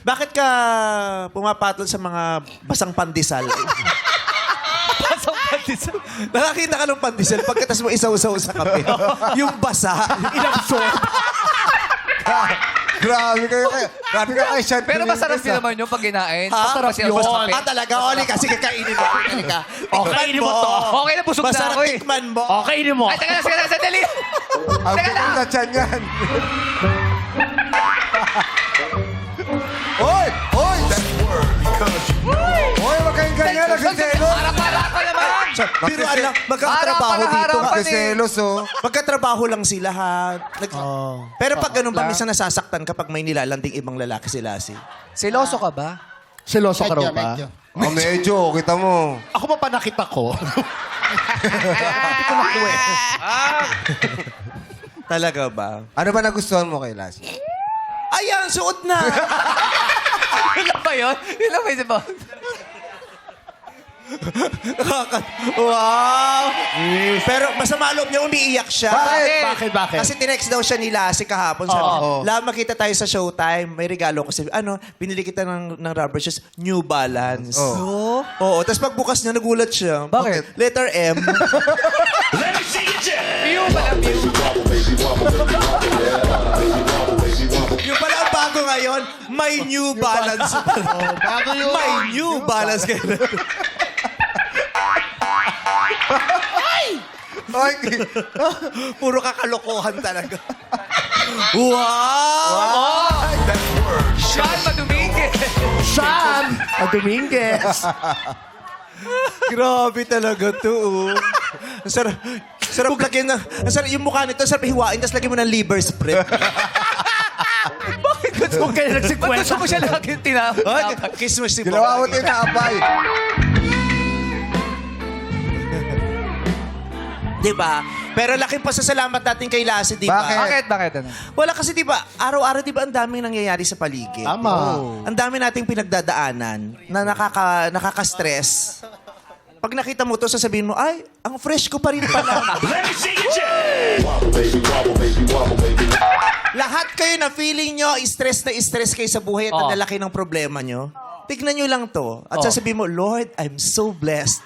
Bakit ka pumapatol sa mga basang pandesal? Pasang pandesal. Nakakita ka ng pandesal pagkatas mo isaw-saw sa kape. Yung basa. Inabsorb. Grabe kayo. Grabe kayo kay Sean Pero masarap Fernandez, din naman yung pag kinain. Ha? Masarap Masarap yun. Talaga? Oli ka. Sige, kainin mo. Kainin ka. Kainin mo to. Okay na, busog na Masarap ako eh. tikman mo. Okay, ini mo. Ay, taga na, sige na, sandali. Ang Teka bigat lang. na tiyan yan. Hoy! Hoy! Hoy, wag kayong ganyan. Nagsiselos. Harap-harap ka naman. Biruan lang. Magkakatrabaho dito. Harap-harap. Nagsiselos, oh. Magkatrabaho lang sila, ha? Pero pag ganun ba, Lang. minsan nasasaktan kapag may nilalanding ibang lalaki sila si... Seloso ka ba? Seloso ka raw ba? Medyo. Oh, medyo. Kita mo. Ako pa panakit ako. Hindi ko nakuha. Talaga ba? Ano ba nagustuhan mo kay Lassie? Ayan, suot na! Yun lang ba yun? Yun lang ba yun? Wow! Pero masama loob niya, umiiyak siya. Bakit? Kasi tinext daw siya ni Lassie kahapon. Sabi, "Lam, makita tayo sa Showtime. May regalo ko." Sabi, binili kita ng rubber shoes. New Balance. Oo. Tapos pagbukas niya, nagulat siya. Bakit? Letter M. View pala, view. Yung pala ang bago ngayon, may New Balance. Bago yun. May New Balance. Ay! Puro kakalokohan talaga. Wow! Sean Madumingge. Sean Dominguez. Grabe talaga to. Ang sarap. Sarap lagyan ng... Ang sarap, yung mukha nito, sarap hiwain, tapos lagyan mo ng liver spread. Huwag ka na Ba't nagsikwenta. gusto mo siya lagi tinapay? Ay, kiss mo si Ginawa mo tinapay. Diba? Pero laking pasasalamat natin kay Lassie, diba? Bakit? Bakit? Ano? Wala kasi diba, araw-araw diba ang daming nangyayari sa paligid? Tama. Ang dami nating pinagdadaanan na nakaka-stress. Pag nakita mo to, sasabihin mo, ay, ang fresh ko pa rin pala. Lahat kayo na feeling nyo, stress kayo sa buhay at ang lalaki ng problema nyo. Tignan nyo lang to. At sasabihin mo, Lord, I'm so blessed.